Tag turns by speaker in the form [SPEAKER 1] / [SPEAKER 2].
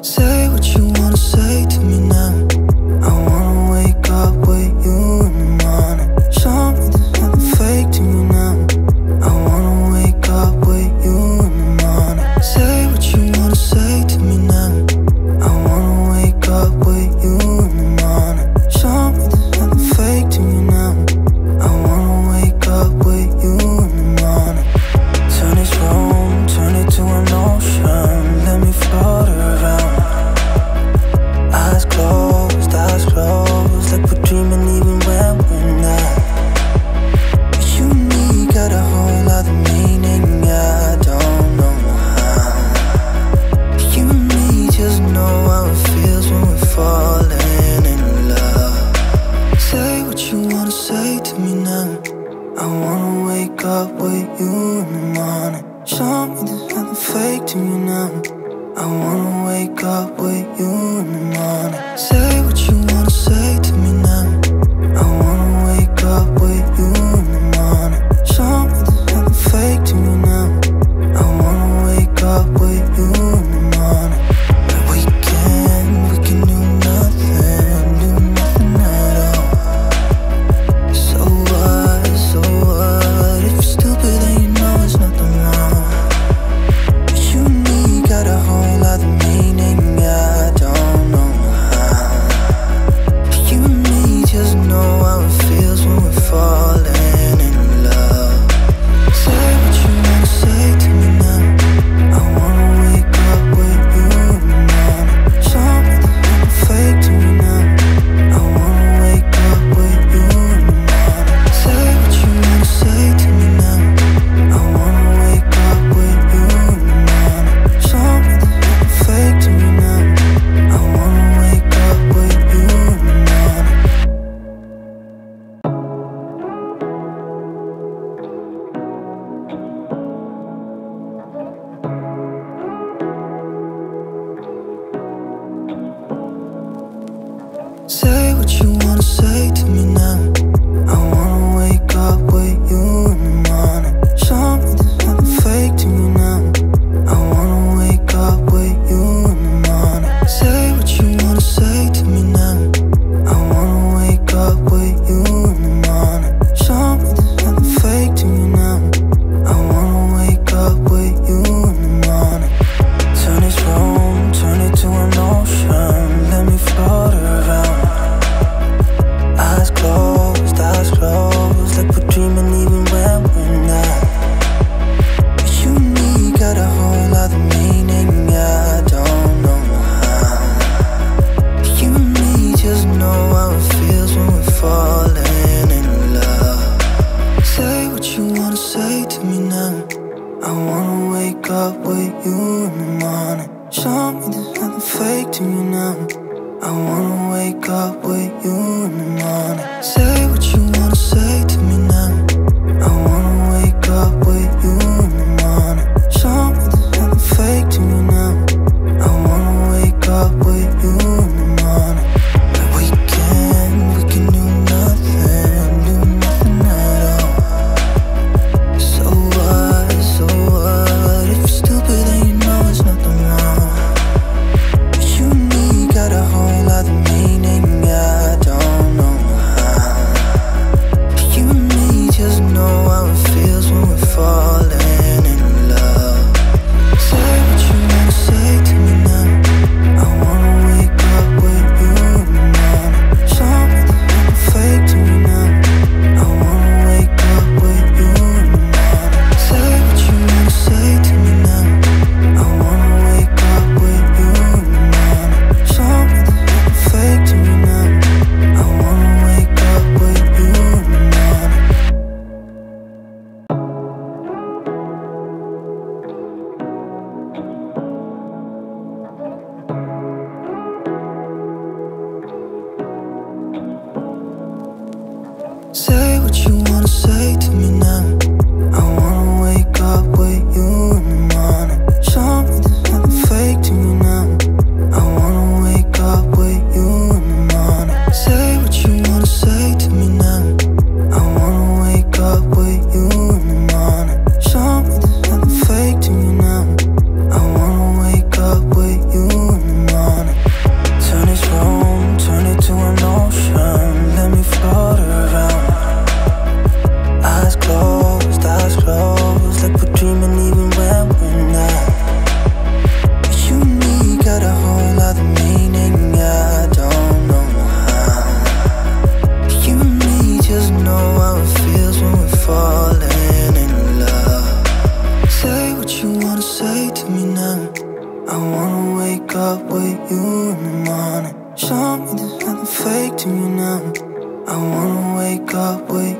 [SPEAKER 1] Say what you wanna say to me now. I wanna wake up with you in the morning. Show me there's nothing fake to me now. I wanna wake up with you in the morning. Say what you wanna say to me now. I wanna wake up with you in the morning. Show me there's nothing fake to me now. I wanna wake up with you in the morning. Turn this room, turn it to an ocean. Let me float around. Eyes closed, like we're dreaming even when we're not. But you and me got a whole other meaning, I don't know how. But you and me just know how it feels when we're falling in love. Say what you wanna say to me now. I wanna wake up with you in the morning. Show me there's nothing fake to me now. I wanna wake up with you in the morning. Say what you wanna say to me now. I wanna wake up with you in the morning. Show me there's nothing fake to me now. I wanna wake up with you in the morning. We can do nothing at all. So what, if you're stupid then you know it's nothing wrong. But you and me got a whole other meaning, I don't know how. But you and me just know how it feels when we're falling in love. Say what you wanna say to me now. I wanna wake up with you in the morning. Show me there's nothing fake to me now. I wanna wake up with you in the morning. Say what you wanna say to me now. I wanna wake up with you in the morning. Show me there's nothing fake to me now. I wanna wake up with you in the morning. Say what you wanna say to me now. I wanna wake up with you in the morning. Show me there's nothing fake to me now. I wanna wake up with you in the morning. Say what you wanna say to me now. I wanna wake up with you in the morning. Show me there's nothing fake to me now. I wanna wake up with you in the morning. Turn this room, turn it to an ocean. Let me float around. Eyes closed, like we're dreaming even when we're not. But you and me got a whole other meaning, I don't know how. But you and me just know how it feels when we're falling in love. Say what you wanna say to me now. I wanna wake up with you in the morning. Show me there's nothing fake to me now. I wanna wake up with you in the morning. Say what you wanna say to me now. I wanna wake up with you in the morning. Show me there's nothing fake to me now. I wanna wake up with you in the morning. We can do nothing at all. So what, if you're stupid then you know it's nothing wrong. But you and me got a whole other meaning, I don't know how. what you wanna say to me now. I wanna wake up with you in the morning. Show me there's nothing fake to you now. I wanna wake up with